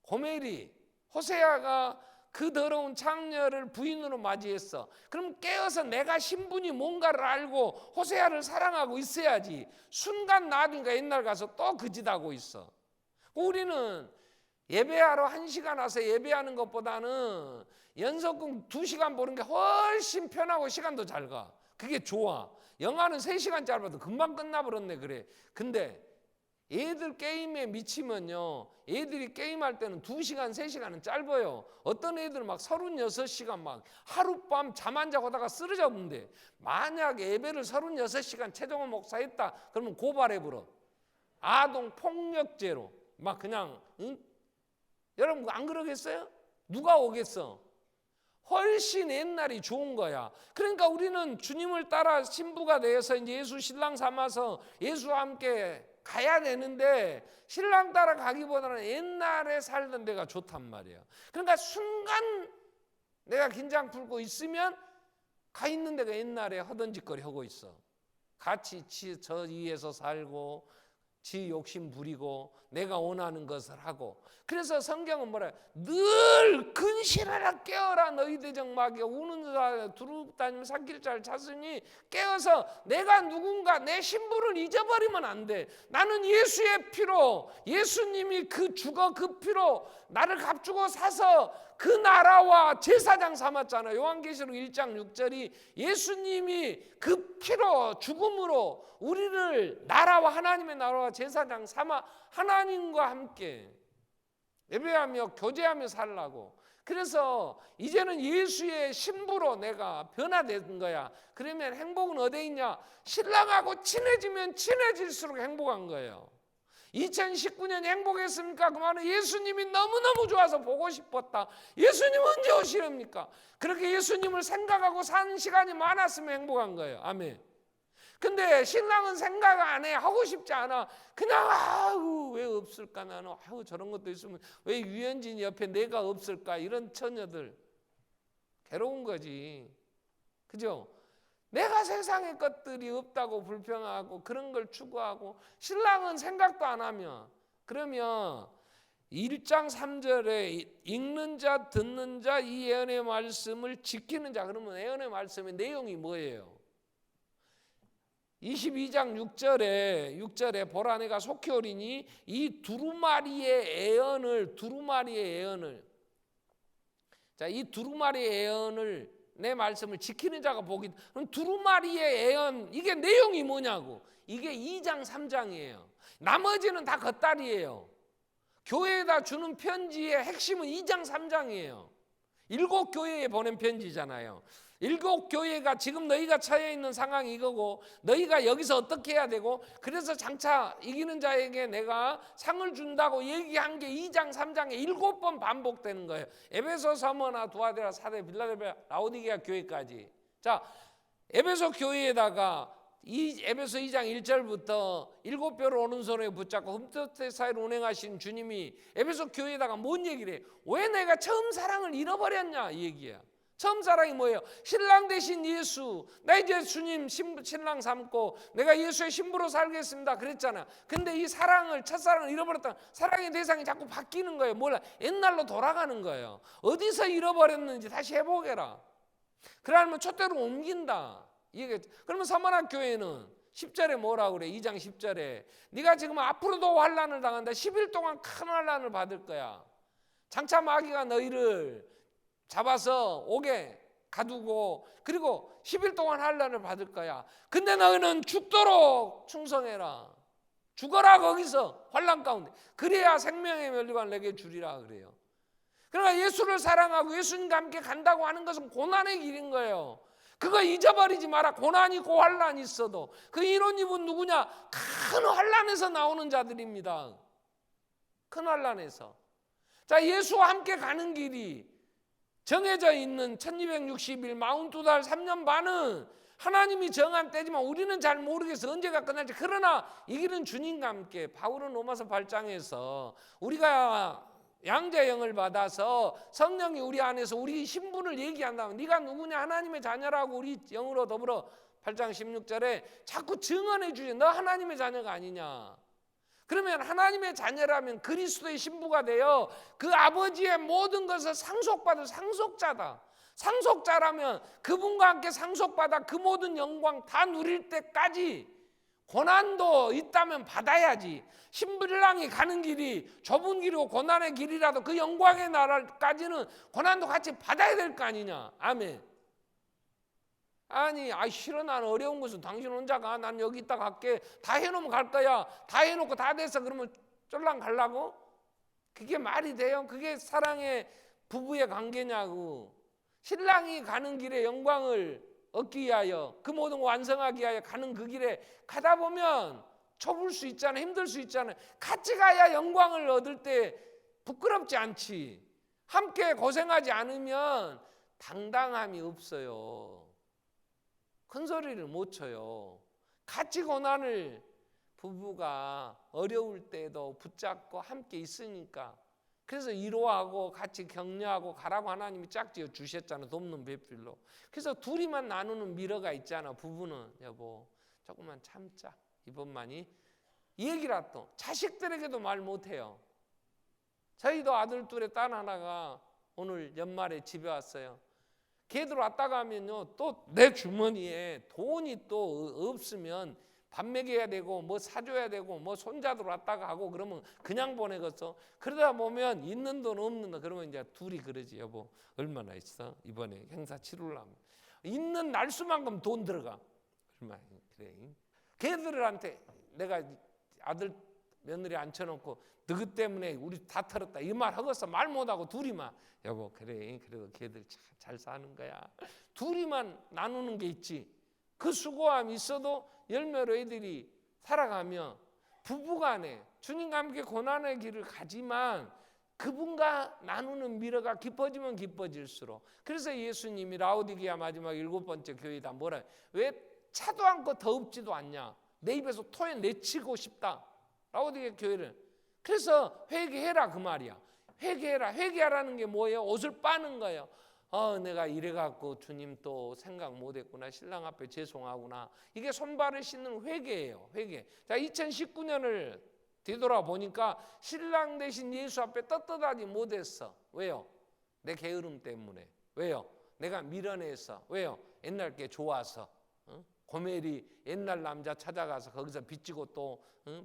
고멜이, 호세아가 그 더러운 창녀를 부인으로 맞이했어. 그럼 깨어서 내가 신분이 뭔가를 알고 호세아를 사랑하고 있어야지. 순간 놔두니까 옛날 가서 또 거짓하고 있어. 우리는 예배하러 1시간 와서 예배하는 것보다는 연속극 2시간 보는 게 훨씬 편하고 시간도 잘 가. 그게 좋아. 영화는 3시간 짧아도 금방 끝나버렸네 그래. 근데 애들 게임에 미치면요, 애들이 게임할 때는 2시간 3시간은 짧아요. 어떤 애들은 막 36시간 막 하룻밤 잠 안 자고 하다가 쓰러져 본대. 만약에 예배를 36시간 최종원 목사 했다 그러면 고발해버려. 아동 폭력죄로 막 그냥. 여러분 안 그러겠어요? 누가 오겠어? 훨씬 옛날이 좋은 거야. 그러니까 우리는 주님을 따라 신부가 되어서 이제 예수 신랑 삼아서 예수와 함께 가야 되는데 신랑 따라 가기보다는 옛날에 살던 데가 좋단 말이야. 그러니까 순간 내가 긴장 풀고 있으면 가 있는 데가 옛날에 하던 짓거리 하고 있어. 같이 저 위에서 살고 지 욕심 부리고 내가 원하는 것을 하고. 그래서 성경은 뭐래? 늘 근실하라 깨어라 너희 대적 마귀가 우는 자 두루다니며 삭힐 자를 찾으니 깨어서 내가 누군가 내 신분을 잊어버리면 안 돼. 나는 예수의 피로 예수님이 그 죽어 그 피로 나를 값주고 사서 그 나라와 제사장 삼았잖아요. 요한계시록 1장 6절이 예수님이 그 피로 죽음으로 우리를 나라와 하나님의 나라와 제사장 삼아 하나님과 함께 예배하며 교제하며 살라고. 그래서 이제는 예수의 신부로 내가 변화된 거야. 그러면 행복은 어디에 있냐? 신랑하고 친해지면 친해질수록 행복한 거예요. 2019년 행복했습니까? 그 말은 예수님이 너무너무 좋아서 보고 싶었다. 예수님 언제 오시렵니까? 그렇게 예수님을 생각하고 사는 시간이 많았으면 행복한 거예요. 아멘. 근데 신랑은 생각 안 해. 하고 싶지 않아. 그냥 아우 왜 없을까 나는. 아우 저런 것도 있으면 왜 유현진 옆에 내가 없을까. 이런 처녀들 괴로운 거지. 그죠? 내가 세상의 것들이 없다고 불평하고 그런 걸 추구하고 신랑은 생각도 안 하면 그러면 1장 3절에 읽는 자 듣는 자 이 예언의 말씀을 지키는 자. 그러면 예언의 말씀의 내용이 뭐예요? 22장 6절에 보라 내가 속히 오리니 이 두루마리의 예언을 자, 이 두루마리의 예언을 내 말씀을 지키는 자가 복이. 그럼 두루마리의 예언 이게 내용이 뭐냐고. 이게 2장 3장이에요. 나머지는 다 겉다리예요. 교회에다 주는 편지의 핵심은 2장 3장이에요. 7 교회에 보낸 편지잖아요. 7 교회가 지금 너희가 처해 있는 상황이 이거고 너희가 여기서 어떻게 해야 되고 그래서 장차 이기는 자에게 내가 상을 준다고 얘기한 게 2장 3장에 7번 반복되는 거예요. 에베소, 서머나, 두아데라, 사데, 빌라델비아, 라오디게아 교회까지. 자, 에베소 교회에다가 이 에베소 2장 1절부터 7뼈를 오른손에 붙잡고 흠뜻의 사이를 운행하신 주님이 에베소 교회에다가 뭔 얘기를 해요? 왜 내가 처음 사랑을 잃어버렸냐 이 얘기야. 처음 사랑이 뭐예요? 신랑 대신 예수. 나 이제 주님 신랑 삼고 내가 예수의 신부로 살겠습니다 그랬잖아. 근데 이 사랑을 첫사랑을 잃어버렸다. 사랑의 대상이 자꾸 바뀌는 거예요. 몰라. 옛날로 돌아가는 거예요. 어디서 잃어버렸는지 다시 해보게라. 그러면 촛대로 옮긴다. 이게 그러면 서머나 교회는 10절에 뭐라고 그래? 2장 10절에 네가 지금 앞으로도 환난을 당한다. 10일 동안 큰 환난을 받을 거야. 장차 마귀가 너희를 잡아서 옥에 가두고 그리고 10일 동안 환난을 받을 거야. 근데 너희는 죽도록 충성해라. 죽어라 거기서 환난 가운데. 그래야 생명의 면류관 내게 주리라 그래요. 그러니까 예수를 사랑하고 예수님과 함께 간다고 하는 것은 고난의 길인 거예요. 그거 잊어버리지 마라. 고난이 있고 환난이 있어도 그 이론입은 누구냐? 큰 환난에서 나오는 자들입니다. 큰 환난에서. 자, 예수와 함께 가는 길이 정해져 있는 1260일 42달 3년 반은 하나님이 정한 때지만 우리는 잘 모르겠어. 언제가 끝날지. 그러나 이 길은 주님과 함께. 바울은 로마서 8장에서 우리가 양자의 영을 받아서 성령이 우리 안에서 우리 신분을 얘기한다면 네가 누구냐 하나님의 자녀라고 우리 영으로 더불어 8장 16절에 자꾸 증언해 주지. 너 하나님의 자녀가 아니냐. 그러면 하나님의 자녀라면 그리스도의 신부가 되어 그 아버지의 모든 것을 상속받을 상속자다. 상속자라면 그분과 함께 상속받아 그 모든 영광 다 누릴 때까지 고난도 있다면 받아야지. 신부랑이 가는 길이 좁은 길이고 고난의 길이라도 그 영광의 나라까지는 고난도 같이 받아야 될 거 아니냐. 아멘. 아니 싫어. 난 어려운 것은 당신 혼자 가. 난 여기 있다 갈게. 다 해놓으면 갈 거야. 다 해놓고 다 됐어. 그러면 쫄랑 가려고? 그게 말이 돼요? 그게 사랑의 부부의 관계냐고. 신랑이 가는 길에 영광을 얻기 위하여 그 모든 거 완성하기 위하여 가는 그 길에 가다 보면 좁을 수 있잖아. 힘들 수 있잖아. 같이 가야 영광을 얻을 때 부끄럽지 않지. 함께 고생하지 않으면 당당함이 없어요. 큰 소리를 못 쳐요. 같이 고난을 부부가 어려울 때도 붙잡고 함께 있으니까. 그래서 위로하고 같이 격려하고 가라고 하나님이 짝지어 주셨잖아. 돕는 배필로. 그래서 둘이만 나누는 미러가 있잖아. 부부는 여보 조금만 참자. 이번만이 이 얘기라도 자식들에게도 말 못해요. 저희도 아들 둘에 딸 하나가 오늘 연말에 집에 왔어요. 걔들 왔다가 하면요 또 내 주머니에 돈이 또 없으면 밥 먹여야 되고 뭐 사줘야 되고 뭐 손자들 왔다가 하고 그러면 그냥 보내겠어. 그러다 보면 있는 돈 없는 돈 그러면 이제 둘이 그러지. 여보 얼마나 있어? 이번에 행사 치르려면 있는 날수만큼 돈 들어가. 얼마 그래. 걔들한테 내가 아들 며느리 앉혀놓고 너희 때문에 우리 다 털었다 이 말 하겠어. 말 못하고 둘이만 여보 그래 그래도 걔들 잘 사는 거야. 둘이만 나누는 게 있지. 그 수고함 있어도 열매로 애들이 살아가며 부부간에 주님과 함께 고난의 길을 가지만 그분과 나누는 미래가 깊어지면 깊어질수록 그래서 예수님이 라오디게아 마지막 7번째 교회다 뭐라 왜 차도 않고 더웁지도 않냐 내 입에서 토해내치고 싶다 라오디게아 교회를 그래서 회개해라 그 말이야. 회개해라. 회개하라는 게 뭐예요? 옷을 빠는 거예요. 내가 이래갖고 주님 또 생각 못했구나. 신랑 앞에 죄송하구나. 이게 손발을 씻는 회개예요. 회개. 자 2019년을 뒤돌아보니까 신랑 대신 예수 앞에 떳떳하지 못했어. 왜요? 내 게으름 때문에. 왜요? 내가 미련해서. 왜요? 옛날 게 좋아서. 고멜이 옛날 남자 찾아가서 거기서 빚지고 또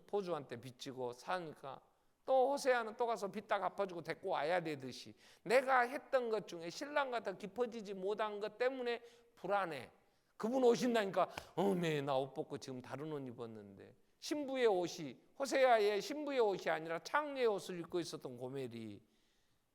포주한테 빚지고 사니까 또 호세아는 또 가서 빚 다 갚아주고 데리고 와야 되듯이 내가 했던 것 중에 신랑과 더 깊어지지 못한 것 때문에 불안해. 그분 오신다니까 나 옷 벗고 지금 다른 옷 입었는데 신부의 옷이 호세아의 신부의 옷이 아니라 창녀의 옷을 입고 있었던 고멜이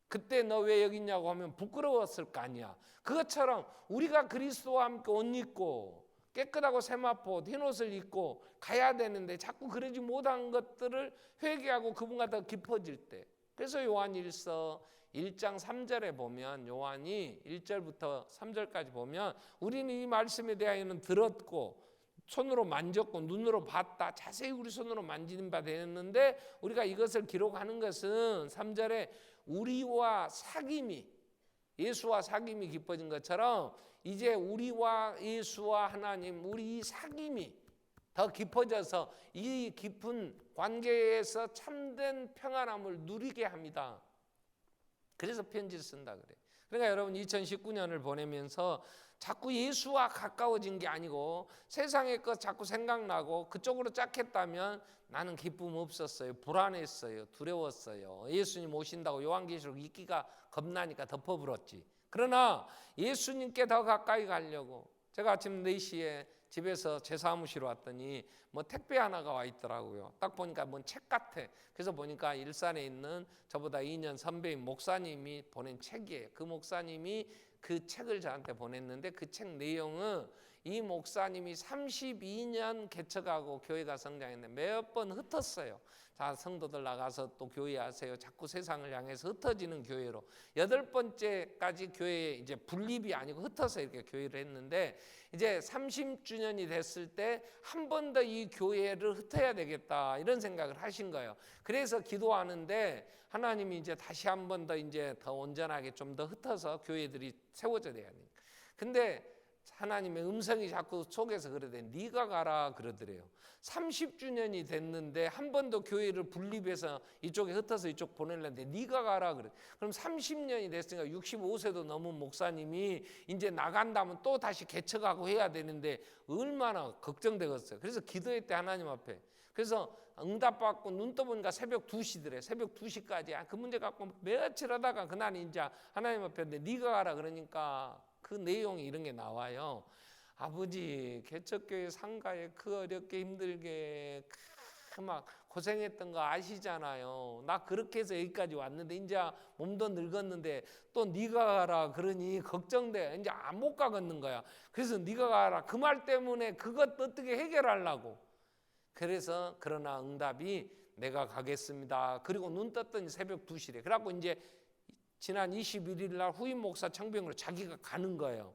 그때 너 왜 여기 있냐고 하면 부끄러웠을 거 아니야. 그것처럼 우리가 그리스도와 함께 옷 입고 깨끗하고 세마포 흰 옷을 입고 가야 되는데 자꾸 그러지 못한 것들을 회개하고 그분과 더 깊어질 때 그래서 요한 1서 1장 3절에 보면 요한이 1절부터 3절까지 보면 우리는 이 말씀에 대하여는 들었고 손으로 만졌고 눈으로 봤다. 자세히 우리 손으로 만지는 바 되었는데 우리가 이것을 기록하는 것은 3절에 우리와 사귐이 예수와 사귐이 깊어진 것처럼 이제 우리와 예수와 하나님 우리 이 사귐이 더 깊어져서 이 깊은 관계에서 참된 평안함을 누리게 합니다. 그래서 편지를 쓴다 그래. 그러니까 여러분 2019년을 보내면서 자꾸 예수와 가까워진 게 아니고 세상의 것 자꾸 생각나고 그쪽으로 짝했다면 나는 기쁨 없었어요. 불안했어요. 두려웠어요. 예수님 오신다고 요한계시록 읽기가 겁나니까 덮어버렸지. 그러나 예수님께 더 가까이 가려고 제가 아침 4시에 집에서 제 사무실에 왔더니 뭐 택배 하나가 와 있더라고요. 딱 보니까 뭔 책 같아. 그래서 보니까 일산에 있는 저보다 2년 선배인 목사님이 보낸 책이에요. 그 목사님이 그 책을 저한테 보냈는데 그 책 내용은 이 목사님이 32년 개척하고 교회가 성장했는데 몇 번 흩었어요. 자, 성도들 나가서 또 교회 하세요. 자꾸 세상을 향해서 흩어지는 교회로 8번째까지 교회에 이제 분립이 아니고 흩어서 이렇게 교회를 했는데 이제 30주년이 됐을 때 한 번 더 이 교회를 흩어야 되겠다 이런 생각을 하신 거예요. 그래서 기도하는데 하나님이 이제 다시 한 번 더 이제 더 온전하게 좀 더 흩어서 교회들이 세워져야 되니까. 근데 하나님의 음성이 자꾸 속에서 그러대. 네가 가라 그러더래요. 30주년이 됐는데 한 번도 교회를 분립해서 이쪽에 흩어서 이쪽 보내려는데 네가 가라 그래. 그럼 30년이 됐으니까 65세도 넘은 목사님이 이제 나간다면 또 다시 개척하고 해야 되는데 얼마나 걱정되겠어요. 그래서 기도했대 하나님 앞에. 그래서 응답받고 눈 떠보니까 새벽 2시더래. 새벽 2시까지 그 문제 갖고 며칠 하다가 그날 이제 하나님 앞에 네가 가라 그러니까 그 내용이 이런 게 나와요. 아버지 개척교회 상가에 그 어렵게 힘들게 막 고생했던 거 아시잖아요. 나 그렇게 해서 여기까지 왔는데 이제 몸도 늙었는데 또 네가 가라 그러니 걱정돼. 이제 안 못 가겠는 거야. 그래서 네가 가라 그 말 때문에 그것 어떻게 해결하려고. 그래서 그러나 응답이 내가 가겠습니다. 그리고 눈 떴더니 새벽 2시래. 그래갖고 이제 지난 21일 날 후임 목사 청병으로 자기가 가는 거예요.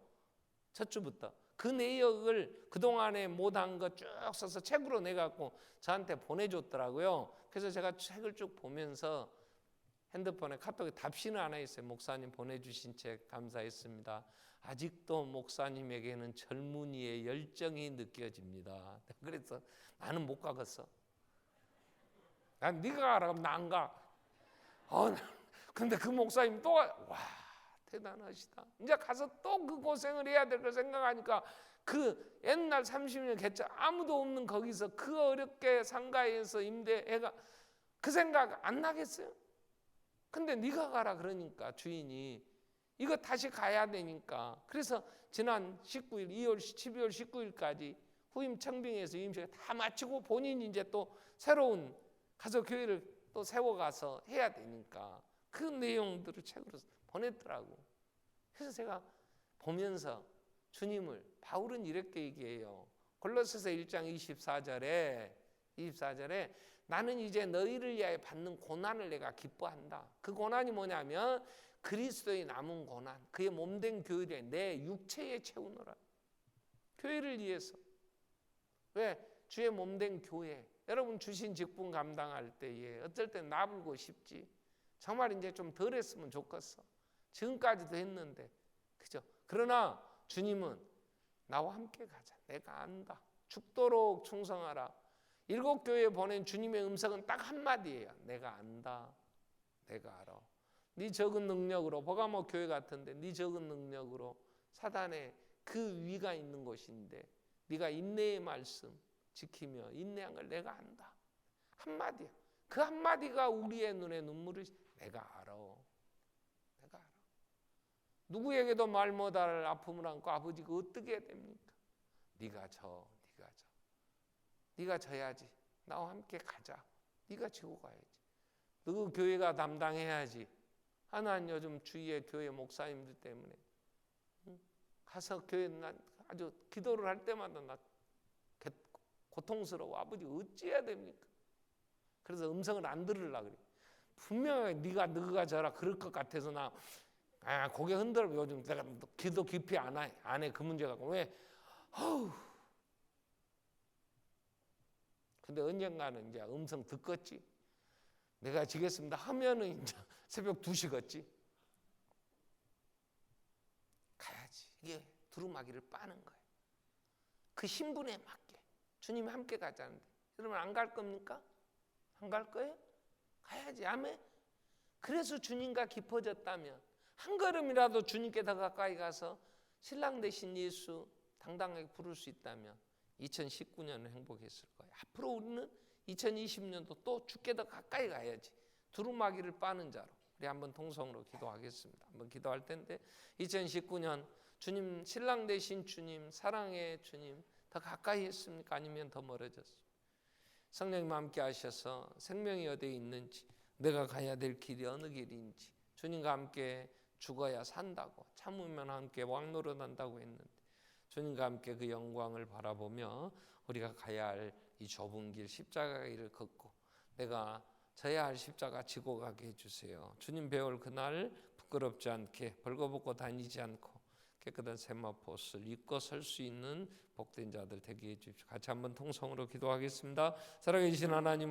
첫 주부터. 그 내역을 그동안에 못한 거 쭉 써서 책으로 내갖고 저한테 보내줬더라고요. 그래서 제가 책을 쭉 보면서 핸드폰에 카톡에 답신을 하나 했어요. 목사님 보내주신 책 감사했습니다. 아직도 목사님에게는 젊은이의 열정이 느껴집니다. 그래서 나는 못 가겠어. 난 네가 가라 그러면 나 안 가. 근데 그 목사님 또 와 대단하시다. 이제 가서 또 그 고생을 해야 될 걸 생각하니까 그 옛날 30년 개척 아무도 없는 거기서 그 어렵게 상가에서 임대해가 그 생각 안 나겠어요? 근데 네가 가라 그러니까 주인이 이거 다시 가야 되니까. 그래서 지난 19일 12월 19일까지 후임 청빙에서 임시가 다 마치고 본인이 이제 또 새로운 가서 교회를 또 세워가서 해야 되니까 그 내용들을 책으로 보냈더라고. 그래서 제가 보면서 주님을, 바울은 이렇게 얘기해요. 골로새서 1장 24절에 나는 이제 너희를 위하여 받는 고난을 내가 기뻐한다. 그 고난이 뭐냐면 그리스도의 남은 고난, 그의 몸된 교회에 내 육체에 채우노라. 교회를 위해서. 왜? 주의 몸된 교회. 여러분 주신 직분 감당할 때에 어쩔 땐 나불고 싶지. 정말 이제 좀 덜 했으면 좋겠어. 지금까지도 했는데. 그죠? 그러나 주님은 나와 함께 가자. 내가 안다. 죽도록 충성하라. 7교회에 보낸 주님의 음성은 딱 한마디예요. 내가 안다. 내가 알아. 네 적은 능력으로, 버가모 교회 같은데 네 적은 능력으로 사단의 그 위가 있는 곳인데 네가 인내의 말씀 지키며 인내한 걸 내가 안다. 한마디야. 그 한마디가 우리의 눈에 눈물을, 내가 알아. 내가 알아. 누구에게도 말 못할 아픔을 안고 아버지가 어떻게 해야 됩니까? 네가 져. 네가 져야지. 나와 함께 가자. 네가 지고 가야지. 너 교회가 담당해야지. 하나는 요즘 주위의 교회 목사님들 때문에 가서 교회 난 아주 기도를 할 때마다 나 고통스러워. 아버지 어찌해야 됩니까? 그래서 음성을 안 들으려고 그래. 분명히 네가 저라 그럴 것 같아서 나 고개 흔들어. 요즘 내가 기도 깊이 안 해. 그 문제 갖고. 왜? 근데 언젠가는 이제 음성 듣겠지. 내가 지겠습니다 하면은 이제 새벽 2시겠지. 가야지. 이게 두루마기를 빠는 거예요. 그 신분에 맞게. 주님이 함께 가자는데 여러분 안 갈 겁니까? 안 갈 거예요? 가야지. 아멘. 그래서 주님과 깊어졌다면 한 걸음이라도 주님께 더 가까이 가서 신랑 되신 예수 당당하게 부를 수 있다면 2019년은 행복했을 거예요. 앞으로 우리는 2020년도 또 주께 더 가까이 가야지. 두루마기를 빠는 자로. 우리 한번 통성으로 기도하겠습니다. 한번 기도할 텐데 2019년 주님, 신랑 되신 주님, 사랑의 주님 더 가까이 했습니까? 아니면 더 멀어졌습니까? 성령님 함께 하셔서 생명이 어디에 있는지, 내가 가야 될 길이 어느 길인지, 주님과 함께 죽어야 산다고, 참으면 함께 왕노릇한다고 했는데 주님과 함께 그 영광을 바라보며 우리가 가야 할 이 좁은 길, 십자가의 길을 걷고 내가 져야 할 십자가 지고 가게 해주세요. 주님 배울 그날 부끄럽지 않게 벌거벗고 다니지 않고 깨끗한 세마포옷을 입고 설 수 있는 복된 자들 되게 해주십시오. 같이 한번 통성으로 기도하겠습니다. 살아계신 하나님,